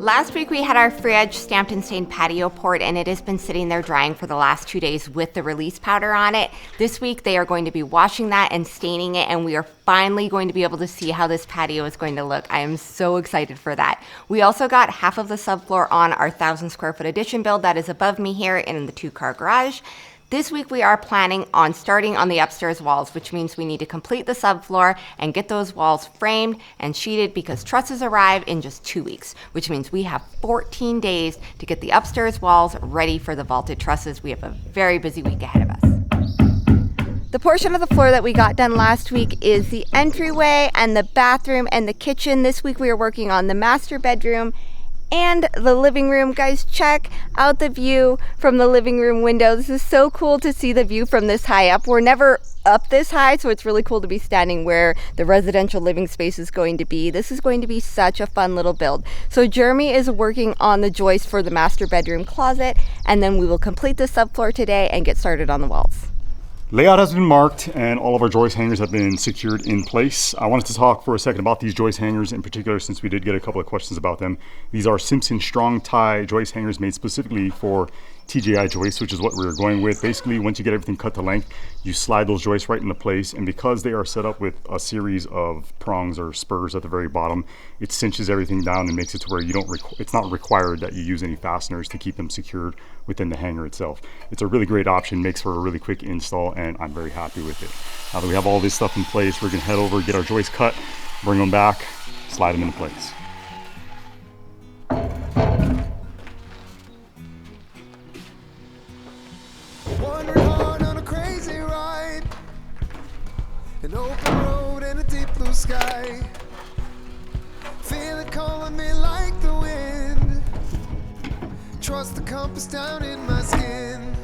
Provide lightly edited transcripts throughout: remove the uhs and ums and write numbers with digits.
Last week we had our free edge stamped and stained patio poured, and it has been sitting there drying for the last 2 days with the release powder on it. This week they are going to be washing that and staining it, and we are finally going to be able to see how this patio is going to look. I am so excited for that. We also got half of the subfloor on our 1,000 square foot addition build that is above me here in the 2-car garage. This week we are planning on starting on the upstairs walls, which means we need to complete the subfloor and get those walls framed and sheeted because trusses arrive in just 2 weeks, which means we have 14 days to get the upstairs walls ready for the vaulted trusses. We have a very busy week ahead of us. The portion of the floor that we got done last week is the entryway and the bathroom and the kitchen. This week we are working on the master bedroom and the living room. Guys, check out the view from the living room window. This is so cool to see the view from this high up. We're never up this high, so it's really cool to be standing where the residential living space is going to be. This is going to be such a fun little build. So Jeremy is working on the joist for the master bedroom closet, and then we will complete the subfloor today and get started on the walls. Layout has been marked and all of our joist hangers have been secured in place. I wanted to talk for a second about these joist hangers in particular, since we did get a couple of questions about them. These are Simpson strong tie joist hangers made specifically for TJI joists, which is what we're going with. Basically, once you get everything cut to length, you slide those joists right into place, and because they are set up with a series of prongs or spurs at the very bottom, it cinches everything down and makes it to where you don't it's not required that you use any fasteners to keep them secured within the hanger itself. It's a really great option, makes for a really quick install, and I'm very happy with it. Now that we have all this stuff in place, we're gonna head over, get our joists cut, bring them back, slide them into place. An open road and a deep blue sky. Feel it calling me like the wind. Trust the compass down in my skin.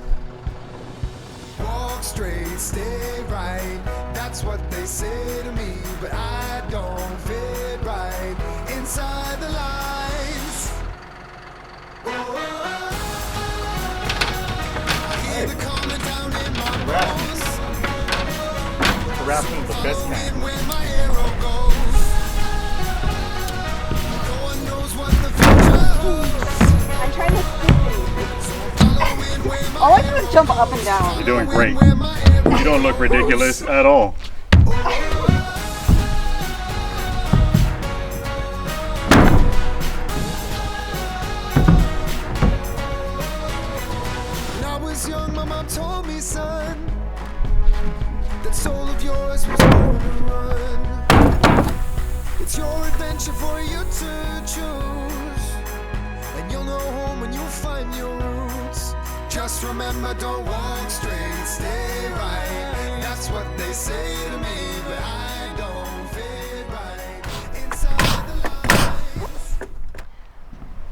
Walk straight, stay right. That's what they say to me, but I don't fit right inside the lines. I hear the calling down in my bones. Wrapping the best man. I'm trying to sleep. All I do is jump up and down. You're doing great. You don't look ridiculous at all. When I was young, my mom told me, son, that soul of yours was born to run. It's your adventure for you to choose, and you'll know home when you find your roots. Just remember, don't walk straight, stay right. That's what they say to me, but I don't fit right inside the lines.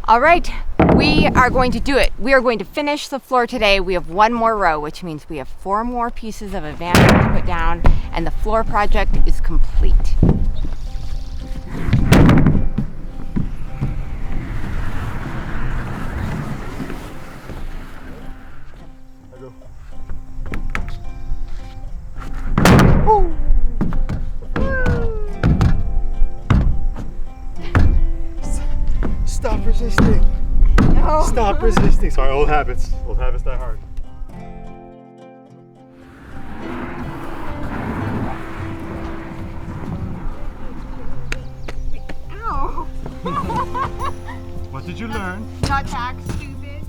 All right, we are going to do it. We are going to finish the floor today. We have 1 more row, which means we have 4 more pieces of advantage to put down, and the floor project is complete. Stop resisting. No. Stop resisting. Sorry, old habits. Old habits die hard. Ow. What did you learn? Not to act stupid.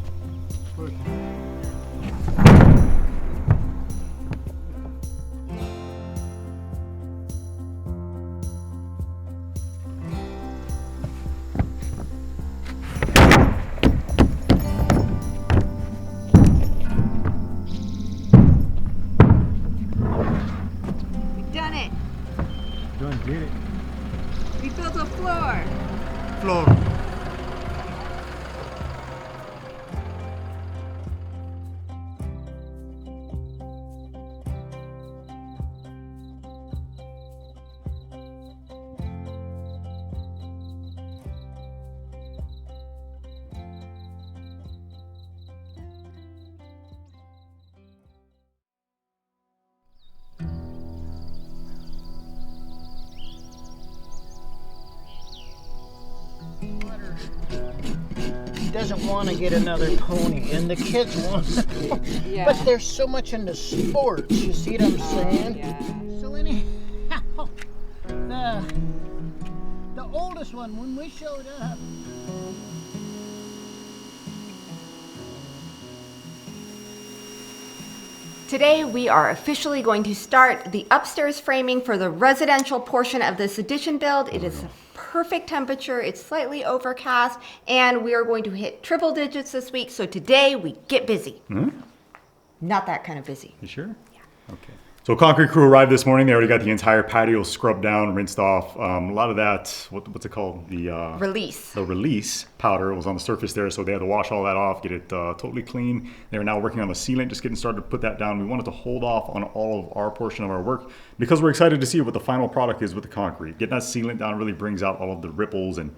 We've done it. Done did it. We built a floor. Floor. doesn't want to get another pony, and the kids want to. Yeah. But they're so much into sports, you see what I'm saying? Yeah. So anyhow, the oldest one, when we showed up, Today, we are officially going to start the upstairs framing for the residential portion of this addition build. It is a perfect temperature, it's slightly overcast, and we are going to hit triple digits this week. So today, we get busy. Not that kind of busy. You sure? Yeah. Okay. So concrete crew arrived this morning. They already got the entire patio scrubbed down, rinsed off. A lot of that, what's it called? The Release. The release powder was on the surface there, so they had to wash all that off, get it totally clean. They're now working on the sealant, just getting started to put that down. We wanted to hold off on all of our portion of our work because we're excited to see what the final product is with the concrete. Getting that sealant down really brings out all of the ripples and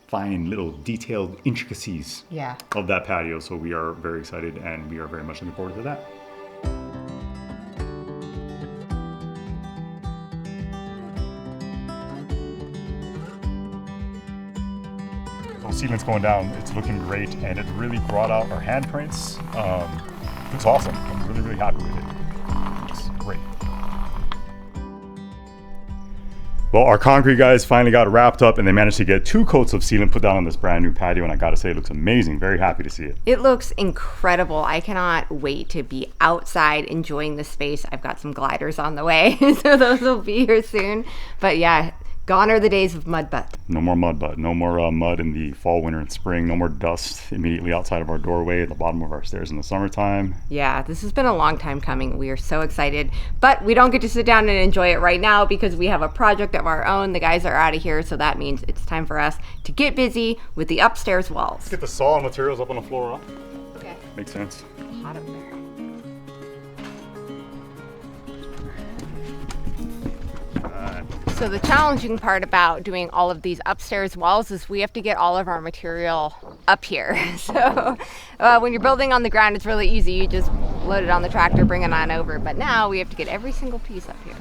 fine little detailed intricacies of that patio. So we are very excited and we are very much looking forward to that. Sealant's going down, it's looking great, and it really brought out our handprints. Looks awesome. I'm really, really happy with it. It's great. Well, our concrete guys finally got wrapped up and they managed to get 2 coats of sealant put down on this brand new patio, and I gotta say it looks amazing. Very happy to see it. It looks incredible. I cannot wait to be outside enjoying the space. I've got some gliders on the way, so those will be here soon. But yeah, gone are the days of mud butt. No more mud butt. No more mud in the fall, winter, and spring. No more dust immediately outside of our doorway at the bottom of our stairs in the summertime. Yeah, this has been a long time coming. We are so excited, but we don't get to sit down and enjoy it right now because we have a project of our own. The guys are out of here, so that means it's time for us to get busy with the upstairs walls. Let's get the saw and materials up on the floor. Okay. Makes sense. Hot up there. So the challenging part about doing all of these upstairs walls is we have to get all of our material up here. So when you're building on the ground, it's really easy. You just load it on the tractor, bring it on over. But now we have to get every single piece up here.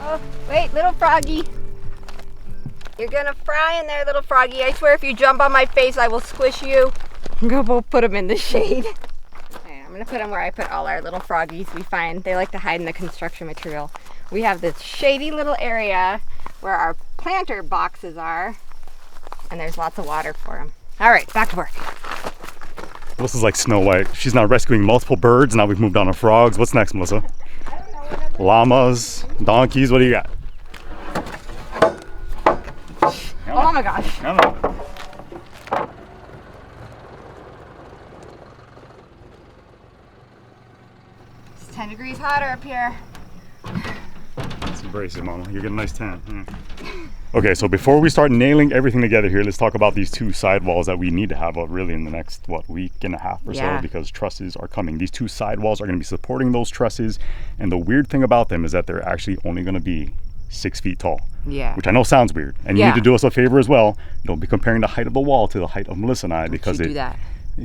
Oh, wait, little froggy. You're gonna fry in there, little froggy. I swear if you jump on my face, I will squish you. We'll put them in the shade. Okay, I'm gonna put them where I put all our little froggies we find. They like to hide in the construction material. We have this shady little area where our planter boxes are, and there's lots of water for them. All right, back to work. This is like Snow White. She's now rescuing multiple birds. Now we've moved on to frogs. What's next, Melissa? Llamas, donkeys, what do you got? Oh my gosh. It's 10 degrees hotter up here. Let's embrace it, Mama. You get a nice tan. Okay, so before we start nailing everything together here, let's talk about these 2 sidewalls that we need to have up really in the next, week and a half or so, because trusses are coming. These 2 sidewalls are going to be supporting those trusses, and the weird thing about them is that they're actually only going to be 6 feet tall. Yeah. Which I know sounds weird. And you need to do us a favor as well. Don't be comparing the height of the wall to the height of Melissa and I, because it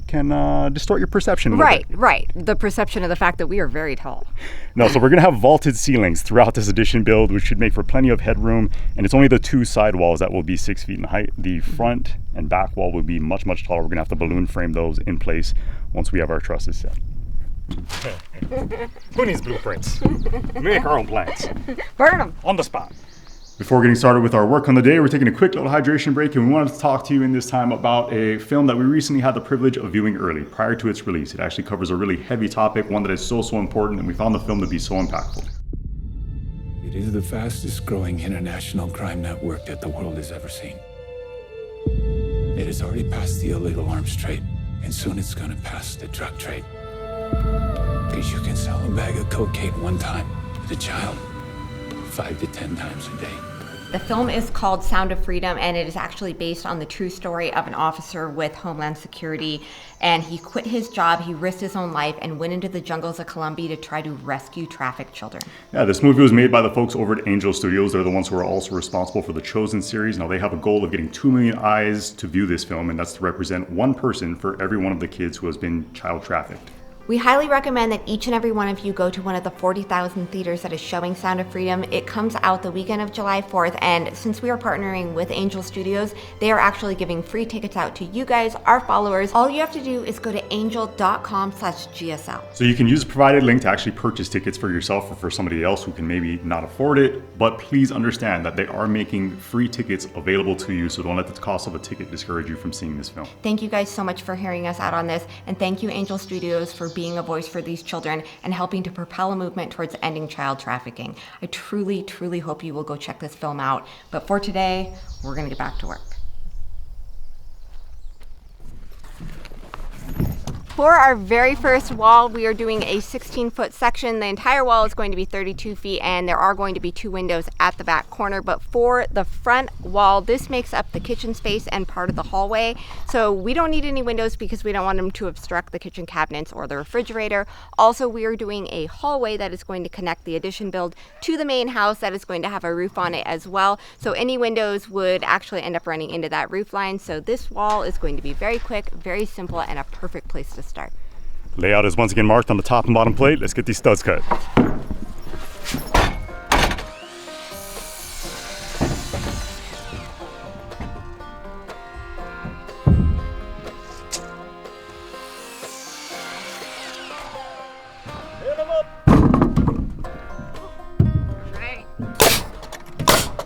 can distort your perception a little bit. Right. The perception of the fact that we are very tall. No, so we're going to have vaulted ceilings throughout this addition build, which should make for plenty of headroom. And it's only the 2 side walls that will be 6 feet in height. The front and back wall will be much, much taller. We're going to have to balloon frame those in place once we have our trusses set. Who needs blueprints? We make our own plans. Burn them. On the spot. Before getting started with our work on the day, we're taking a quick little hydration break, and we wanted to talk to you in this time about a film that we recently had the privilege of viewing early, prior to its release. It actually covers a really heavy topic, one that is so important, and we found the film to be so impactful. It is the fastest growing international crime network that the world has ever seen. It has already passed the illegal arms trade, and soon it's gonna pass the drug trade. Because you can sell a bag of cocaine one time with a child 5 to 10 times a day. The film is called Sound of Freedom, and it is actually based on the true story of an officer with Homeland Security. And he quit his job, he risked his own life, and went into the jungles of Colombia to try to rescue trafficked children. Yeah, this movie was made by the folks over at Angel Studios. They're the ones who are also responsible for the Chosen series. Now, they have a goal of getting 2 million eyes to view this film, and that's to represent one person for every one of the kids who has been child trafficked. We highly recommend that each and every one of you go to one of the 40,000 theaters that is showing Sound of Freedom. It comes out the weekend of July 4th, and since we are partnering with Angel Studios, they are actually giving free tickets out to you guys, our followers. All you have to do is go to angel.com/GSL. So you can use the provided link to actually purchase tickets for yourself or for somebody else who can maybe not afford it, but please understand that they are making free tickets available to you, so don't let the cost of a ticket discourage you from seeing this film. Thank you guys so much for hearing us out on this, and thank you Angel Studios for being a voice for these children and helping to propel a movement towards ending child trafficking. I truly, truly hope you will go check this film out. But for today, we're gonna get back to work. For our very first wall, we are doing a 16-foot section. The entire wall is going to be 32 feet, and there are going to be 2 windows at the back corner. But for the front wall, this makes up the kitchen space and part of the hallway. So we don't need any windows because we don't want them to obstruct the kitchen cabinets or the refrigerator. Also, we are doing a hallway that is going to connect the addition build to the main house that is going to have a roof on it as well. So any windows would actually end up running into that roof line. So this wall is going to be very quick, very simple, and a perfect place to start. Layout is once again marked on the top and bottom plate. Let's get these studs cut.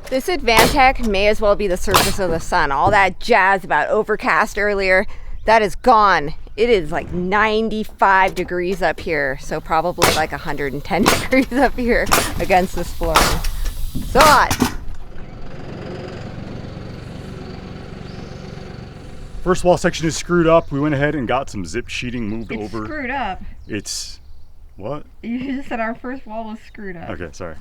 This Advantech may as well be the surface of the sun. All that jazz about overcast earlier, that is gone. It is like 95 degrees up here, so probably like 110 degrees up here against this floor. So hot. First wall section is screwed up. We went ahead and got some zip sheeting moved over. Screwed up. It's what? You just said our first wall was screwed up. Okay, sorry.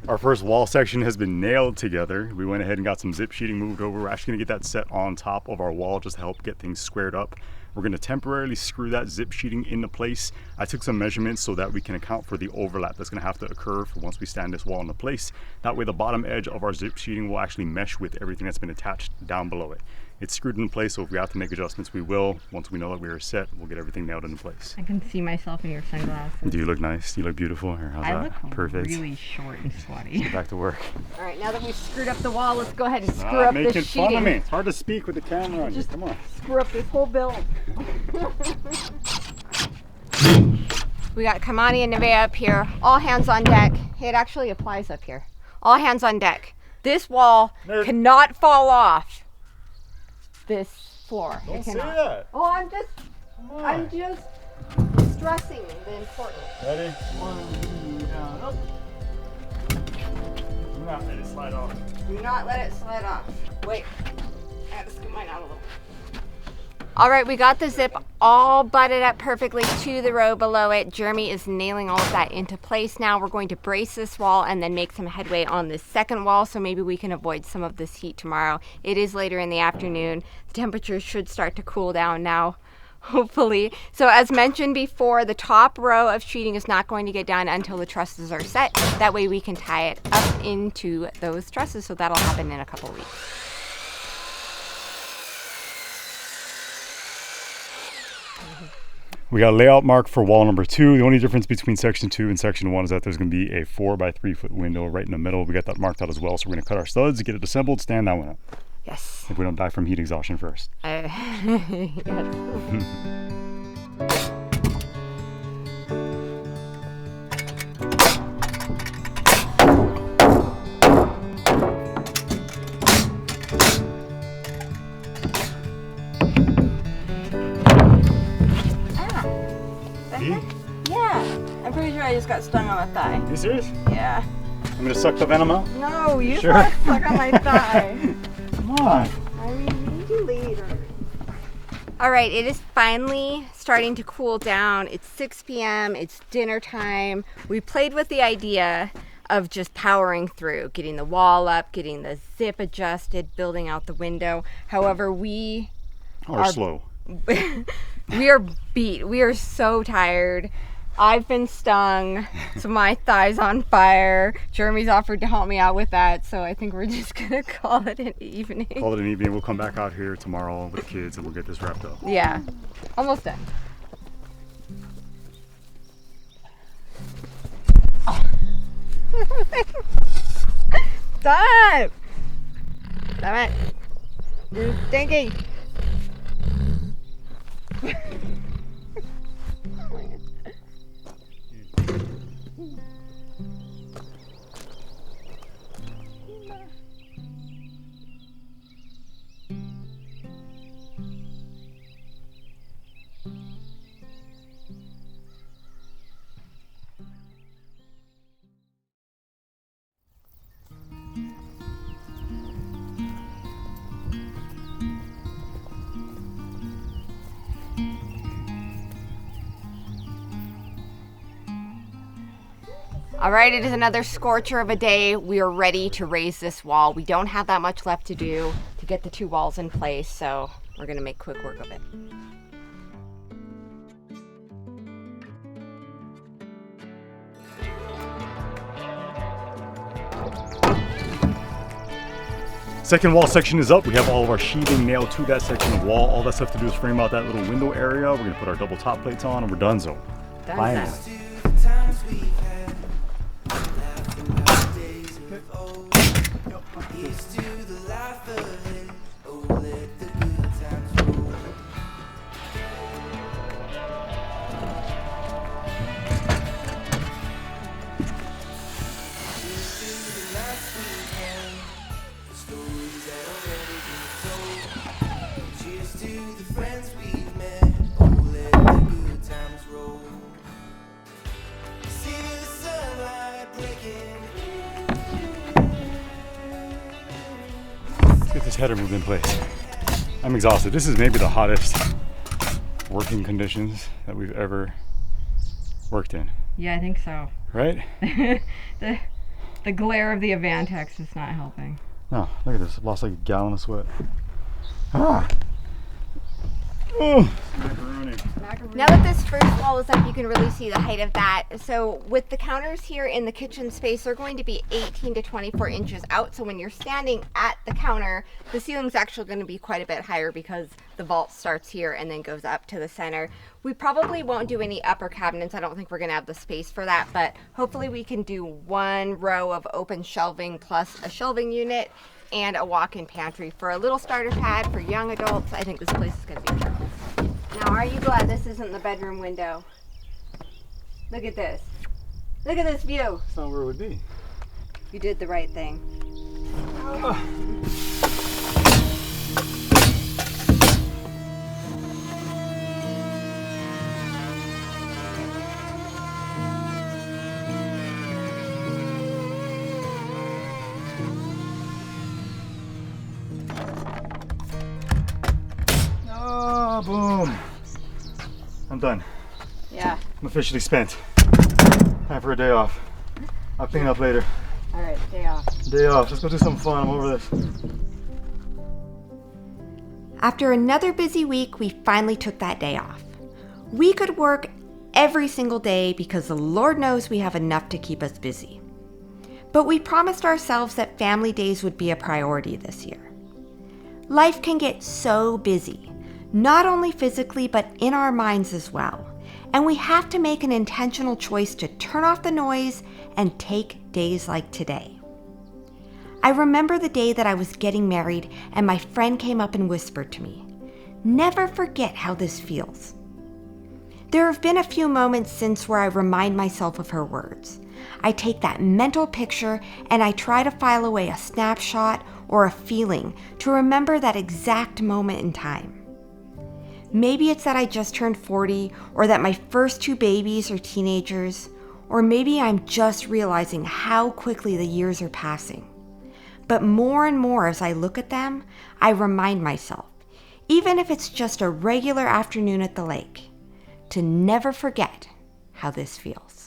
Our first wall section has been nailed together. We went ahead and got some zip sheeting moved over. We're actually gonna get that set on top of our wall just to help get things squared up. We're gonna temporarily screw that zip sheeting into place. I took some measurements so that we can account for the overlap that's gonna have to occur for once we stand this wall into place. That way the bottom edge of our zip sheeting will actually mesh with everything that's been attached down below it. It's screwed in place, so if we have to make adjustments, we will. Once we know that we are set, we'll get everything nailed into place. I can see myself in your sunglasses. Do you look nice? You look beautiful. Or how's I that? look Perfect. really short and sweaty. Get back to work. All right, now that we've screwed up the wall, let's go ahead and screw Stop up making this fun of sheeting. me. It's hard to speak with the camera on you. Come on. Screw up this whole build. We got Kamani and Nevaeh up here. All hands on deck. Hey, it actually applies up here. All hands on deck. This wall cannot fall off this floor. Don't It say cannot. that. Oh, I'm just stressing the importance. Ready? 1, 2, down, up. Do not let it slide off. Do not let it slide off. Wait, I gotta scoot mine out a little. All right, we got the zip all butted up perfectly to the row below it. Jeremy is nailing all of that into place now. We're going to brace this wall and then make some headway on this second wall, so maybe we can avoid some of this heat tomorrow. It is later in the afternoon. The temperatures should start to cool down now, hopefully. So as mentioned before, the top row of sheeting is not going to get done until the trusses are set. That way we can tie it up into those trusses, so that'll happen in a couple weeks. We got a layout mark for wall number 2. The only difference between section 2 and section 1 is that there's going to be a 4 by 3 foot window right in the middle. We got that marked out as well. So we're going to cut our studs, get it assembled, stand that one up. Yes. If we don't die from heat exhaustion first. Yes. Yeah, I'm pretty sure I just got stung on the thigh. You serious? Yeah. I'm going to suck the venom out? No, you Sure. got stuck on my thigh. Come on. I mean, maybe later. All right, it is finally starting to cool down. It's 6 p.m. It's dinner time. We played with the idea of just powering through, getting the wall up, getting the zip adjusted, building out the window. However, we are slow. We are beat. We are so tired. I've been stung, so my thigh's on fire. Jeremy's offered to help me out with that, so I think we're just gonna call it an evening. Call it an evening. We'll come back out here tomorrow with the kids and we'll get this wrapped up. Yeah, almost done. Stop! Stop it. You're stinky. All right, it is another scorcher of a day. We are ready to raise this wall. We don't have that much left to do to get the two walls in place, so we're gonna make quick work of it. Second wall section is up. We have all of our sheathing nailed to that section of wall. All that's left to do is frame out that little window area. We're gonna put our double top plates on and we're donezo. Finally. Get this header moved in place. I'm exhausted. This is maybe the hottest working conditions that we've ever worked in. Yeah, I think so. Right? The glare of the Avantex is not helping. No, look at this. I've lost like a gallon of sweat. Ah! Oh! Macaroni. Now that this first wall is up, you can really see the height of that. So with the counters here in the kitchen space, they're going to be 18 to 24 inches out. So when you're standing at the counter, the ceiling's actually going to be quite a bit higher because the vault starts here and then goes up to the center. We probably won't do any upper cabinets. I don't think we're going to have the space for that, but hopefully we can do one row of open shelving plus a shelving unit and a walk-in pantry for a little starter pad for young adults. I think this place is going to be perfect. Now, are you glad this isn't the bedroom window? Look at this. Look at this view. That's not where it would be. You did the right thing. Oh, boom. I'm done. Yeah. I'm officially spent. Time for a day off. I'll clean up later. All right, day off. Day off. Let's go do something fun. I'm over this. After another busy week, we finally took that day off. We could work every single day because the Lord knows we have enough to keep us busy. But we promised ourselves that family days would be a priority this year. Life can get so busy, not only physically, but in our minds as well. And we have to make an intentional choice to turn off the noise and take days like today. I remember the day that I was getting married and my friend came up and whispered to me, "Never forget how this feels." There have been a few moments since where I remind myself of her words. I take that mental picture and I try to file away a snapshot or a feeling to remember that exact moment in time. Maybe it's that I just turned 40, or that my first two babies are teenagers, or maybe I'm just realizing how quickly the years are passing. But more and more as I look at them, I remind myself, even if it's just a regular afternoon at the lake, to never forget how this feels.